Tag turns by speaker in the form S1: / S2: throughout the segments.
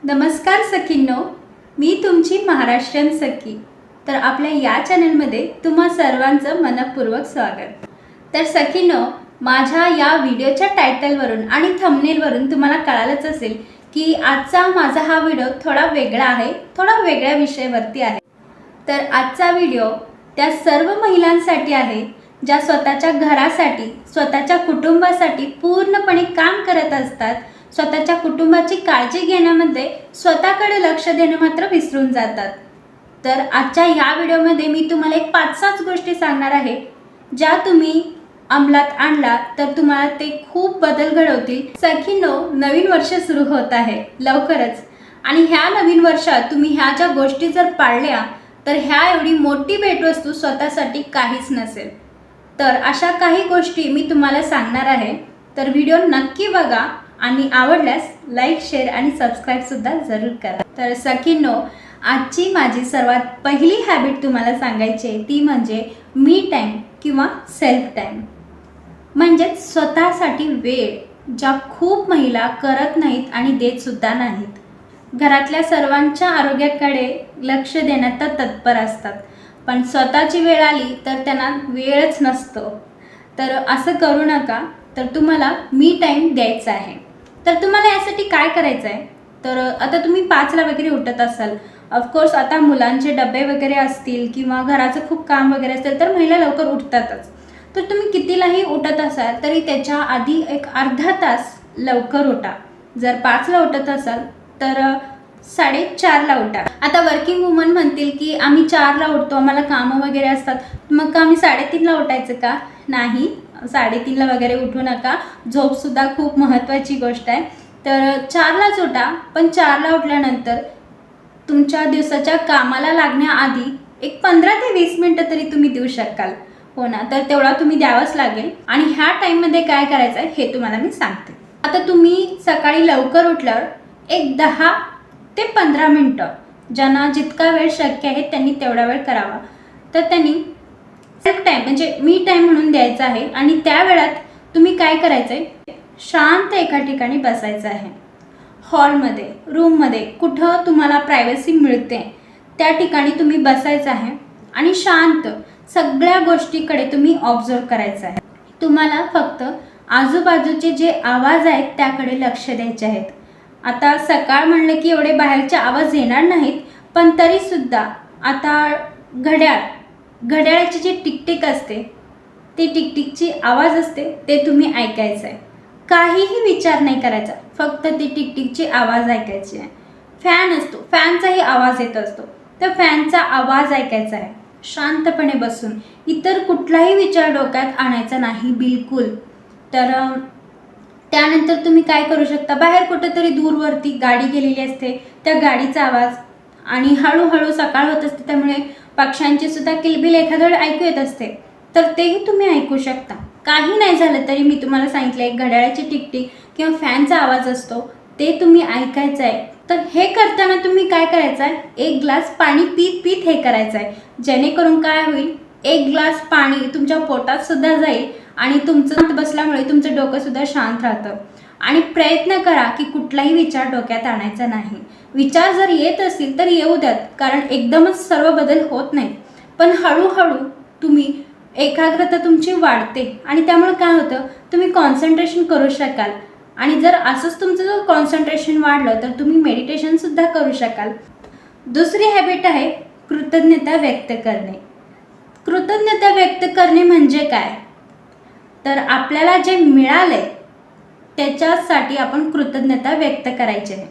S1: नमस्कार सखींनो, मी तुमची महाराष्ट्रीयन सखी। तर आपल्या या चॅनलमध्ये तुम्हा सर्वांचं मनपूर्वक स्वागत। तर सखींनो, माझ्या या व्हिडिओच्या टायटलवरून आणि थंबनेलवरून तुम्हाला कळालंच असेल की आजचा माझा हा व्हिडिओ थोडा वेगळा आहे, थोडा वेगळ्या विषयावरती आहे। तर आजचा व्हिडिओ त्या सर्व महिलांसाठी आहे ज्या स्वतःच्या घरासाठी, स्वतःच्या कुटुंबासाठी पूर्णपणे काम करत असतात। स्वतःच्या कुटुंबाची काळजी घेण्यामध्ये स्वतःकडे लक्ष देणं मात्र विसरून जातात। तर आजच्या या व्हिडिओमध्ये मी तुम्हाला एक 5-6 गोष्टी सांगणार आहे ज्या तुम्ही अंमलात आणला तर तुम्हाला ते खूप बदल घडवतील। सखींनो, नवीन वर्ष सुरू होत आहे लवकरच, आणि ह्या नवीन वर्षात तुम्ही ह्या ज्या गोष्टी जर पाळल्या तर ह्या एवढी मोठी भेटवस्तू स्वतःसाठी काहीच नसेल। तर अशा काही गोष्टी मी तुम्हाला सांगणार आहे, तर व्हिडिओ नक्की बघा आणि आवडल्यास लाईक, शेअर आणि सबस्क्राईब सुद्धा जरूर करा। तर सखींनो, आजची माझी सर्वात पहिली हॅबिट तुम्हाला सांगायची आहे ती म्हणजे मी टाईम किंवा सेल्फ टाईम, म्हणजे स्वतःसाठी वेळ, ज्या खूप महिला करत नाहीत आणि देत सुद्धा नाहीत। घरातल्या सर्वांच्या आरोग्याकडे लक्ष देण्यात तत्पर असतात, पण स्वतःची वेळ आली तर त्यांना वेळच नसतो। तर असं करू नका। तर तुम्हाला मी टाईम द्यायचा आहे। तर तुम्हाला यासाठी काय करायचं आहे, तर आता तुम्ही 5ला वगैरे उठत असाल, ऑफकोर्स आता मुलांचे डबे वगैरे असतील किंवा घराचं खूप काम वगैरे असेल तर महिला लवकर उठतातच। तर तुम्ही कितीलाही उठत असाल तरी त्याच्या आधी एक अर्धा तास लवकर उठा। जर 5ला उठत असाल तर 4:30ला उठा। आता वर्किंग वुमन म्हणतील की आम्ही 4ला उठतो, आम्हाला कामं वगैरे असतात, मग आम्ही 3:30ला उठायचं का? नाही, 3:30ला वगैरे उठू नका। झोपसुद्धा खूप महत्त्वाची गोष्ट आहे। तर 4लाच उठा, पण 4ला उठल्यानंतर तुमच्या दिवसाच्या कामाला लागण्याआधी एक 15 ते 20 मिनिटं तरी तुम्ही देऊ शकाल, हो ना? तर तेवढा तुम्ही द्यावंच लागेल। आणि ह्या टाईममध्ये काय करायचं आहे हे तुम्हाला मी सांगते। आता तुम्ही सकाळी लवकर उठल्यावर एक 10 ते 15 मिनिटं, ज्यांना जितका वेळ शक्य आहे त्यांनी तेवढा वेळ करावा, तर त्यांनी सेल्फ टाईम म्हणजे मी टाईम म्हणून द्यायचा आहे। आणि त्या वेळात तुम्ही काय करायचं आहे, शांत एका ठिकाणी बसायचं आहे। हॉलमध्ये, रूममध्ये, कुठं तुम्हाला प्रायव्हसी मिळते त्या ठिकाणी तुम्ही बसायचं आहे आणि शांत सगळ्या गोष्टीकडे तुम्ही ऑब्झर्व करायचं आहे। तुम्हाला फक्त आजूबाजूचे जे आवाज आहेत त्याकडे लक्ष द्यायचे आहेत। आता सकाळ म्हणलं की एवढे बाहेरचे आवाज येणार नाहीत, पण तरीसुद्धा आता घड्याळाची जी टिकटिक असते, ती टिकटिकची आवाज असते ते तुम्ही ऐकायचं आहे। काहीही विचार नाही करायचा, फक्त ती टिकटिकची आवाज ऐकायची आहे। फॅन असतो, फॅनचाही आवाज येत असतो, तर फॅनचा आवाज ऐकायचा आहे शांतपणे बसून। इतर कुठलाही विचार डोक्यात आणायचा नाही बिलकुल। तर त्यानंतर तुम्ही काय करू शकता, बाहेर कुठेतरी दूरवरती गाडी गेलेली असते, त्या गाडीचा आवाज, आणि हळूहळू सकाळ होत असते त्यामुळे पक्ष्यांची सुद्धा किलबिल एखाद्या वेळ ऐकू येत असते, तर तेही तुम्ही ऐकू शकता। काही नाही झालं तरी मी तुम्हाला सांगितलं एक घड्याळाची टिकटिक किंवा फॅनचा आवाज असतो ते तुम्ही ऐकायचं आहे। तर हे करताना तुम्ही काय करायचं आहे, एक ग्लास पाणी पीत पीत हे करायचं आहे, जेणेकरून काय होईल, एक ग्लास पाणी तुमच्या पोटात सुद्धा जाईल आणि तुमचं बसल्यामुळे तुमचं डोकं सुद्धा शांत राहतं। आणि प्रयत्न करा की कुठलाही विचार डोक्यात आणायचा नाही। विचार जर येत असतील तर येऊ द्यात, कारण एकदमच सर्व बदल होत नाहीत, पण हळूहळू तुम्ही एकाग्रता तुमची वाढते आणि त्यामुळे काय होतं, तुम्ही कॉन्सन्ट्रेशन करू शकाल। आणि जर असंच तुमचं जर कॉन्सन्ट्रेशन वाढलं तर तुम्ही मेडिटेशनसुद्धा करू शकाल। दुसरी हॅबिट आहे कृतज्ञता व्यक्त करणे। कृतज्ञता व्यक्त करणे म्हणजे काय, तर आपल्याला जे मिळालंय त्याच्यासाठी आपण कृतज्ञता व्यक्त करायची आहे।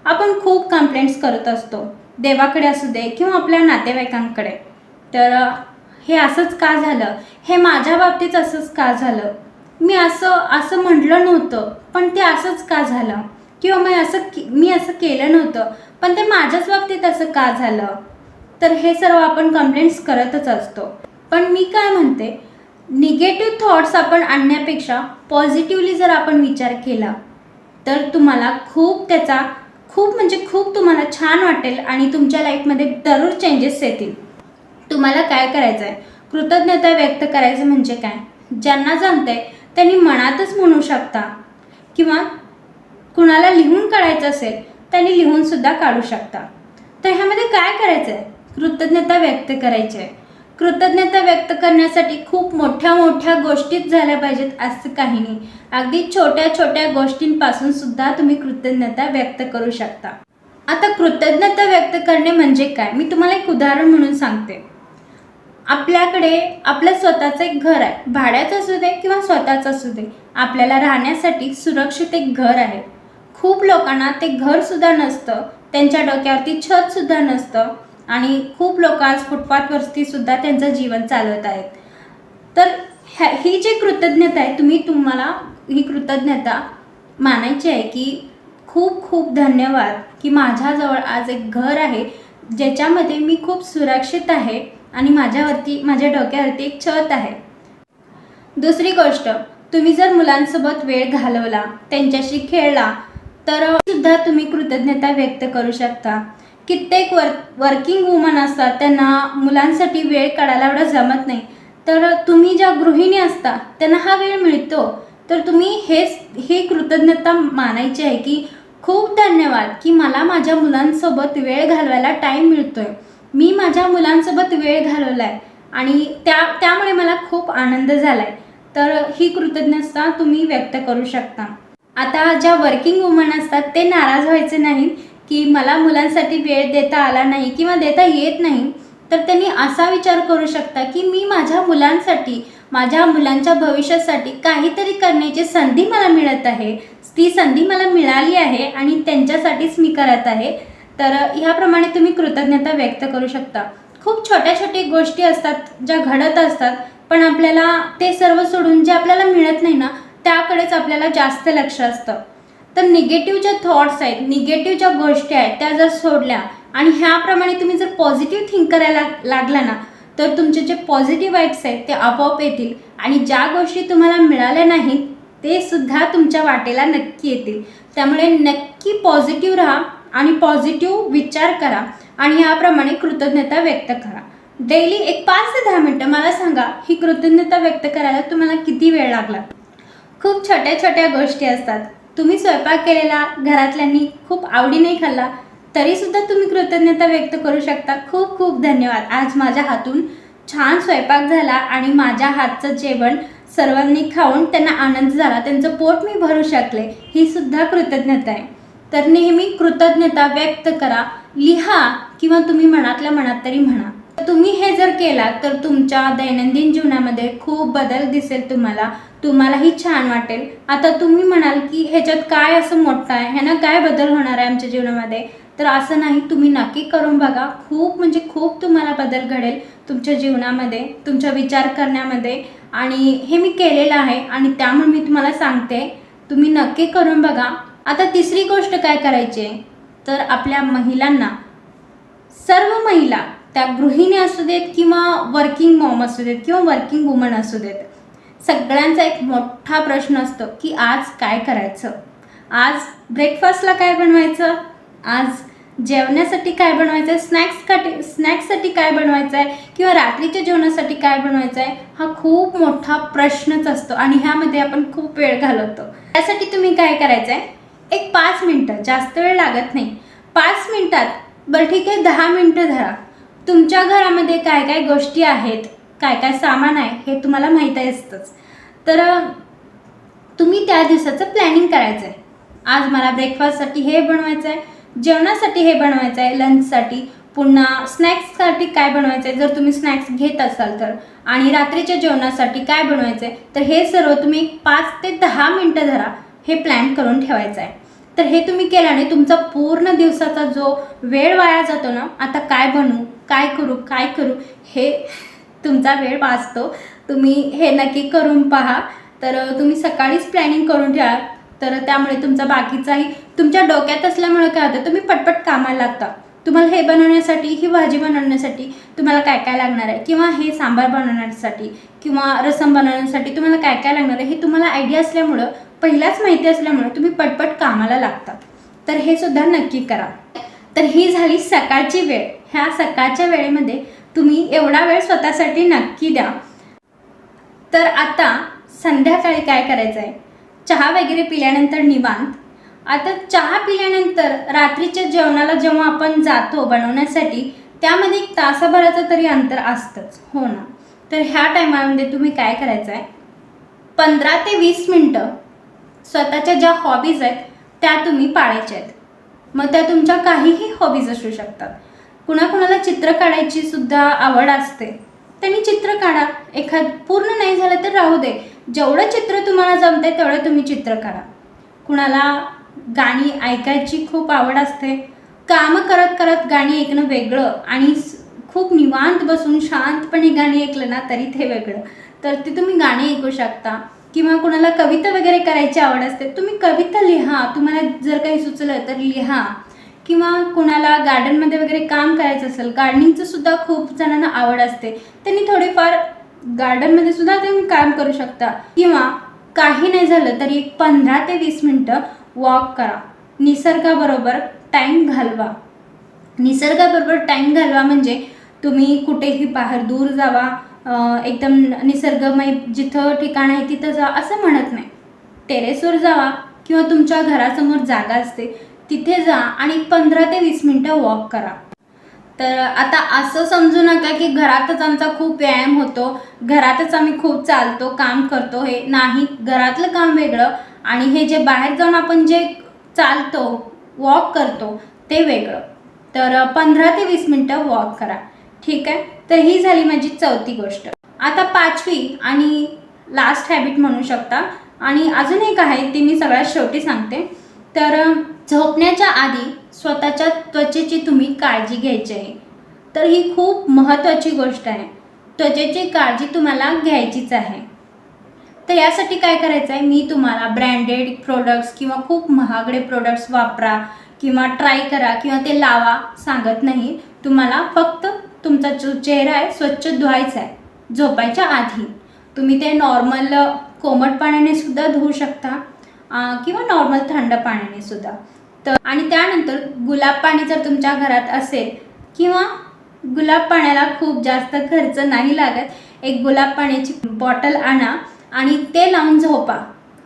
S1: आपण खूप कंप्लेंट्स करत असतो, देवाकडे असू दे किंवा आपल्या नातेवाईकांकडे, तर हे असंच का झालं, हे माझ्या बाबतीत असंच का झालं, मी असं म्हटलं नव्हतं पण ते असंच का झालं, किंवा मी असं केलं नव्हतं पण ते माझ्याच बाबतीत असं का झालं। तर हे सर्व आपण कंप्लेंट्स करतच असतो। पण मी काय म्हणते, निगेटिव्ह थॉट्स आपण आणण्यापेक्षा पॉझिटिव्हली जर आपण विचार केला तर तुम्हाला खूप तुम्हाला छान वाटेल आणि तुमच्या लाईफमध्ये जरूर चेंजेस येतील। तुम्हाला काय करायचं आहे, कृतज्ञता व्यक्त करायचं म्हणजे काय, ज्यांना जमतंय त्यांनी मनातच म्हणू शकता, किंवा कुणाला लिहून काढायचं असेल त्यांनी लिहूनसुद्धा काढू शकता. तर ह्यामध्ये काय करायचं आहे? कृतज्ञता व्यक्त करायची आहे. कृतज्ञता व्यक्त करण्यासाठी खूप मोठ्या मोठ्या गोष्टीच झाल्या पाहिजेत असं काही नाही. अगदी छोट्या छोट्या गोष्टींपासून सुद्धा तुम्ही कृतज्ञता व्यक्त करू शकता. आता कृतज्ञता व्यक्त करणे म्हणजे काय, मी तुम्हाला एक उदाहरण म्हणून सांगते. आपल्याकडे आपलं स्वतःचं एक घर आहे, भाड्याचं असू दे किंवा स्वतःचं असू दे, आपल्याला राहण्यासाठी सुरक्षित एक घर आहे. खूप लोकांना ते घरसुद्धा नसतं, त्यांच्या डोक्यावरती छतसुद्धा नसतं आणि खूप लोक आज फुटपाथवरती सुद्धा त्यांचं जीवन चालवत आहेत. तर ही जी कृतज्ञता आहे, तुम्हाला ही कृतज्ञता मानायची आहे की खूप खूप धन्यवाद की माझ्याजवळ आज एक घर आहे ज्याच्यामध्ये मी खूप सुरक्षित आहे आणि माझ्या डोक्यावरती एक छत आहे. दुसरी गोष्ट, तुम्ही जर मुलांसोबत वेळ घालवला, त्यांच्याशी खेळला, तर सुद्धा तुम्ही कृतज्ञता व्यक्त करू शकता. कित्येक वर्किंग वुमन असतात, त्यांना मुलांसाठी वेळ काढायला एवढं जमत नाही, तर तुम्ही ज्या गृहिणी असता त्यांना हा वेळ मिळतो, तर तुम्ही ही कृतज्ञता मानायची आहे की खूप धन्यवाद की मला माझ्या मुलांसोबत वेळ घालवायला टाईम मिळतोय, मी माझ्या मुलांसोबत वेळ घालवला आहे आणि त्यामुळे मला खूप आनंद झाला आहे. तर ही कृतज्ञता तुम्ही व्यक्त करू शकता. आता ज्या वर्किंग वुमन असतात ते नाराज व्हायचे नाही की मला मुलांसाठी वेळ देता आला नाही किंवा देता येत नाही, तर त्यांनी असा विचार करू शकता की मी माझ्या मुलांसाठी, माझ्या मुलांच्या भविष्यासाठी काहीतरी करण्याची संधी मला मिळत आहे, ती संधी मला मिळाली आहे आणि त्यांच्यासाठीच मी करत आहे. तर ह्याप्रमाणे तुम्ही कृतज्ञता व्यक्त करू शकता. खूप छोट्या छोट्या गोष्टी असतात ज्या घडत असतात, पण आपल्याला ते सर्व सोडून जे आपल्याला मिळत नाही ना, त्याकडेच आपल्याला जास्त लक्ष असतं. तर निगेटिव्ह ज्या थॉट्स आहेत, निगेटिव्ह ज्या गोष्टी आहेत, त्या जर सोडल्या आणि ह्याप्रमाणे तुम्ही जर पॉझिटिव्ह थिंक करायला लागला ना, तर तुमचे जे पॉझिटिव्ह वाईब्स आहेत ते आपोआप येतील आणि ज्या गोष्टी तुम्हाला मिळाल्या नाहीत ते सुद्धा तुमच्या वाटेला नक्की येतील. त्यामुळे नक्की पॉझिटिव्ह राहा आणि पॉझिटिव्ह विचार करा आणि याप्रमाणे कृतज्ञता व्यक्त करा. डेली एक 5 ते 10 मिनटं मला सांगा, ही कृतज्ञता व्यक्त करायला तुम्हाला किती वेळ लागला? खूप छोट्या छोट्या गोष्टी असतात. तुम्ही स्वयंपाक केलेला घरातल्यांनी खूप आवडीने खाल्ला, तरीसुद्धा तुम्ही कृतज्ञता व्यक्त करू शकता. खूप खूप धन्यवाद, आज माझ्या हातून छान स्वयंपाक झाला आणि माझ्या हातचं जेवण सर्वांनी खाऊन त्यांना आनंद झाला, त्यांचं पोट मी भरू शकले, ही सुद्धा कृतज्ञता आहे. तर नेहमी कृतज्ञता व्यक्त करा, लिहा किंवा तुम्ही मनातल्या मनात तरी म्हणा. तुम्ही हे जर केला तर तुमच्या दैनंदिन जीवनामध्ये खूप बदल दिसेल तुम्हालाही छान वाटेल. आता तुम्ही म्हणाल की ह्याच्यात काय असं मोठं आहे, ह्यानं काय बदल होणार आहे आमच्या जीवनामध्ये? तर असं नाही, तुम्ही नक्की करून बघा. खूप म्हणजे खूप तुम्हाला बदल घडेल तुमच्या जीवनामध्ये, तुमच्या विचार करण्यामध्ये. आणि हे मी केलेलं आहे आणि त्यामुळे मी तुम्हाला सांगते, तुम्ही नक्की करून बघा. आता तिसरी गोष्ट काय करायची आहे, तर आपल्या महिलांना, सर्व महिला, त्या गृहिणी असू देत किंवा वर्किंग मॉम असू देत किंवा वर्किंग वुमन असू देत, सगळ्यांचा एक मोठा प्रश्न असतो की आज काय करायचं, आज ब्रेकफास्टला काय बनवायचं, आज जेवणासाठी काय बनवायचं आहे, स्नॅक्ससाठी काय बनवायचं आहे किंवा रात्रीच्या जेवणासाठी काय बनवायचं आहे, हा खूप मोठा प्रश्नच असतो आणि ह्यामध्ये आपण खूप वेळ घालवतो. त्यासाठी तुम्ही काय करायचं आहे, एक 5 मिनटं, जास्त वेळ लागत नाही, 5 मिनटात, बरं ठीक आहे 10 मिनटं धरा. तुमच्या घरामध्ये काय काय गोष्टी आहेत, काय काय सामान आहे हे तुम्हाला माहीत असतंच. तर तुम्ही त्या दिवसाचं प्लॅनिंग करायचं आहे. आज मला ब्रेकफास्टसाठी हे बनवायचं आहे, जेवणासाठी हे बनवायचं आहे, लंचसाठी, पुन्हा स्नॅक्ससाठी काय बनवायचं आहे जर तुम्ही स्नॅक्स घेत असाल तर, आणि रात्रीच्या जेवणासाठी काय बनवायचं आहे. तर हे सर्व तुम्ही 5 ते 10 मिनटं धरा, हे प्लॅन करून ठेवायचं आहे. तर हे तुम्ही केल्याने तुमचा पूर्ण दिवसाचा जो वेळ वाया जातो ना, आता काय बनवू, काय करू, हे तुमचा वेळ वाचतो. तुम्ही हे नक्की करून पहा. तर तुम्ही सकाळीच प्लॅनिंग करून ठेवा, तर त्यामुळे तुमचा बाकीचाही तुमच्या डोक्यात असल्यामुळे काय होतं, तुम्ही पटपट कामाला लागता. तुम्हाला हे बनवण्यासाठी, ही भाजी बनवण्यासाठी तुम्हाला काय काय लागणार आहे किंवा हे सांबार बनवण्यासाठी किंवा रसम बनवण्यासाठी तुम्हाला काय काय लागणार आहे हे तुम्हाला आयडिया असल्यामुळं, पहिलाच माहिती असल्यामुळं तुम्ही पटपट कामाला लागता. तर हे सुद्धा नक्की करा. तर ही झाली सकाळची वेळ. ह्या सकाळच्या वेळेमध्ये तुम्ही एवढा वेळ स्वतःसाठी नक्की द्या. तर आता संध्याकाळी काय करायचं आहे, चहा वगैरे पिल्यानंतर निवांत. आता चहा पिल्यानंतर रात्रीच्या जेवणाला जेव्हा आपण जातो बनवण्यासाठी, त्यामध्ये एक तासाभराचं तरी अंतर असतंच, हो ना. तर ह्या टायमामध्ये तुम्ही काय करायचं आहे, 15 ते 20 मिनटं स्वतःच्या ज्या हॉबीज आहेत त्या तुम्ही पाळायच्या आहेत. मग त्या तुमच्या काहीही हॉबीज असू शकतात. कुणाकुणाला चित्र काढायची सुद्धा आवड असते, त्यांनी चित्र काढा. पूर्ण नाही झालं तर राहू दे, जेवढं चित्र तुम्हाला जमते तेवढं तुम्ही चित्र काढा. कुणाला गाणी ऐकायची खूप आवड असते, कामं करत करत गाणी ऐकणं वेगळं आणि खूप निवांत बसून शांतपणे गाणी ऐकलं ना तरी ते वेगळं. तर ते तुम्ही गाणी ऐकू शकता. किंवा कुणाला कविता वगैरे करायची आवड असते, तुम्ही कविता लिहा. तुम्हाला जर काही सुचलं तर लिहा. किंवा कुणाला गार्डनमध्ये वगैरे काम करायचं असेल, गार्डनिंगचं सुद्धा खूप जणांना आवड असते, त्यांनी थोडेफार गार्डनमध्ये सुद्धा तुम्ही काम करू शकता. किंवा काही नाही झालं तरी 15 ते 20 मिनटं वॉक करा. निसर्गाबरोबर टाईम घालवा. निसर्गाबरोबर टाईम घालवा म्हणजे तुम्ही कुठेही बाहेर दूर जावा, एकदम निसर्गमय जिथं ठिकाण आहे तिथं जा असं म्हणत नाही. टेरेसवर जावा किंवा तुमच्या घरासमोर जागा असते तिथे जा आणि 15 ते 20 मिनटं वॉक करा. तर आता असं समजू नका की घरातच आमचा खूप व्यायाम होतो, घरातच आम्ही खूप चालतो, काम करतो. हे नाही, घरातलं काम वेगळं आणि हे जे बाहेर जाऊन आपण जे चालतो, वॉक करतो ते वेगळं. तर 15 ते 20 मिनटं वॉक करा, ठीक आहे. तर ही झाली माझी 4थी गोष्ट. आता 5वी आणि लास्ट हॅबिट म्हणू शकता, आणि अजून एक आहे ती मी सगळ्यात शेवटी सांगते. तर झोपण्याच्या आधी स्वतःच्या त्वचेची तुम्ही काळजी घ्यायची आहे. तर ही खूप महत्त्वाची गोष्ट आहे. त्वचेची काळजी तुम्हाला घ्यायचीच आहे. तर यासाठी काय करायचं आहे, मी तुम्हाला ब्रँडेड प्रोडक्ट्स किंवा खूप महागडे प्रोडक्ट्स वापरा किंवा ट्राय करा किंवा ते लावा सांगत नाही. तुम्हाला फक्त तुमचा जो चेहरा आहे स्वच्छ धुवायचा आहे झोपायच्या आधी. तुम्ही ते नॉर्मल कोमट पाण्याने सुद्धा धुवू शकता किंवा नॉर्मल थंड पाण्याने सुद्धा. तर आणि त्यानंतर गुलाब पाणी जर तुमच्या घरात असेल, किंवा गुलाब पाण्याला खूप जास्त खर्च नाही लागत, एक गुलाब पाण्याची बॉटल आणा आणि ते लावून झोपा.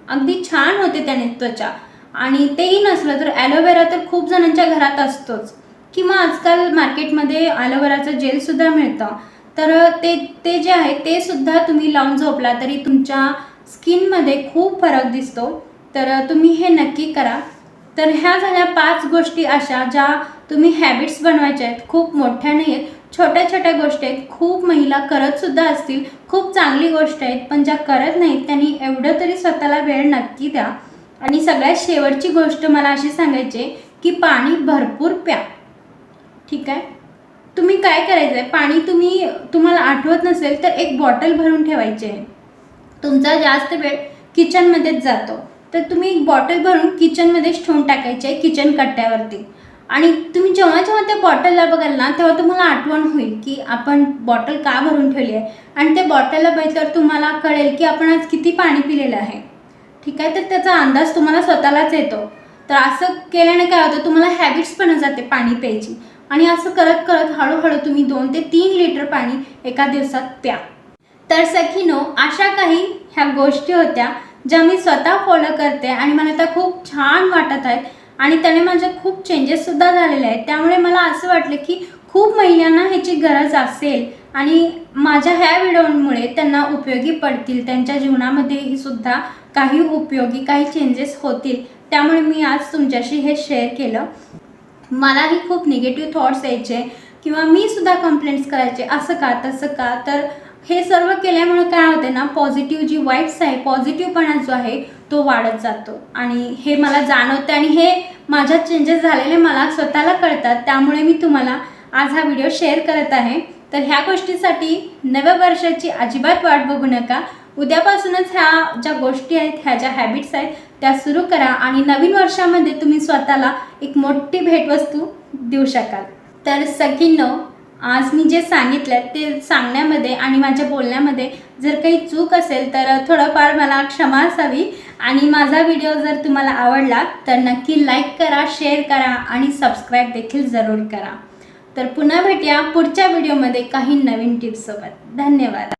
S1: अगदी छान होते त्याने त्वचा. आणि तेही नसलं तर ॲलोवेरा तर खूप जणांच्या घरात असतोच, किंवा आजकाल मार्केटमध्ये ॲलोवेराचं जेलसुद्धा मिळतं. तर ते जे आहे ते सुद्धा तुम्ही लावून झोपला तरी तुमच्या स्किनमध्ये खूप फरक दिसतो. तर तुम्ही हे नक्की करा. तर ह्या झाल्या 5 गोष्टी अशा ज्या तुम्ही हॅबिट्स बनवायच्या आहेत. खूप मोठ्या नाही आहेत, छोट्या छोट्या गोष्टी आहेत. खूप महिला करतसुद्धा असतील, खूप चांगली गोष्ट आहेत. पण ज्या करत नाहीत त्यांनी एवढं तरी स्वतःला वेळ नक्की द्या. आणि सगळ्यात शेवटची गोष्ट मला अशी सांगायची आहे की पाणी भरपूर प्या, ठीक आहे. तुम्ही काय करायचं आहे, पाणी तुम्हाला आठवत नसेल तर एक बॉटल भरून ठेवायची आहे. तुमचा जास्त वेळ किचनमध्येच जातो, तर तुम्ही एक बॉटल भरून किचनमध्येच ठेवून टाकायची आहे, किचन कट्ट्यावरती. आणि तुम्ही जेव्हा जेव्हा त्या बॉटलला बघाल ना तेव्हा तुम्हाला आठवण होईल की आपण बॉटल का भरून ठेवली आहे. आणि त्या बॉटलला बघितल्यावर तुम्हाला कळेल की आपण आज किती पाणी पिलेलं आहे, ठीक आहे. तर त्याचा अंदाज तुम्हाला स्वतःलाच येतो. तर असं केल्याने काय होतं, तुम्हाला हॅबिट्स पण जाते पाणी प्यायची. आणि असं करत करत हळूहळू तुम्ही 2 ते 3 लिटर पाणी एका दिवसात प्या. तर सखीनो, अशा काही ह्या गोष्टी होत्या ज्या मी स्वतः फॉलो करते आणि मला त्या खूप छान वाटत आहेत. आणि त्याने माझे खूप चेंजेससुद्धा झालेले आहेत. त्यामुळे मला असं वाटलं की खूप महिलांना ह्याची गरज असेल आणि माझ्या ह्या व्हिडिओमुळे त्यांना उपयोगी पडतील. त्यांच्या जीवनामध्येही सुद्धा काही उपयोगी काही चेंजेस होतील. त्यामुळे मी आज तुमच्याशी हे शेअर केलं. मलाही खूप निगेटिव्ह थॉट्स यायचे किंवा मी सुद्धा कंप्लेंट्स करायचे, असं का तसं का. तर हे सर्व केल्यामुळे काय होते ना, पॉझिटिव्ह जी वाईब्स आहे, पॉझिटिव्हपणा जो आहे तो वाढत जातो. आणि हे मला जाणवतं आणि हे माझ्यात चेंजेस झालेले मला स्वतःला कळतात. त्यामुळे मी तुम्हाला आज हा व्हिडिओ शेअर करत आहे. तर ह्या गोष्टीसाठी नव्या वर्षाची अजिबात वाट बघू नका. उद्यापासूनच ह्या ज्या गोष्टी आहेत, ह्या ज्या हॅबिट्स आहेत त्या सुरू करा आणि नवीन वर्षामध्ये तुम्ही स्वतःला एक मोठी भेटवस्तू देऊ शकाल. तर सखींनो, आज मी जे सांगितलं ते सांगण्यामध्ये आणि माझ्या बोलण्यामध्ये जर काही चूक असेल तर थोडंफार मला क्षमा असावी. आणि माझा व्हिडिओ जर तुम्हाला आवडला तर नक्की लाईक करा, शेअर करा आणि सबस्क्राईब देखील जरूर करा. तर पुन्हा भेटूया पुढच्या व्हिडिओमध्ये काही नवीन टिप्ससोबत. धन्यवाद.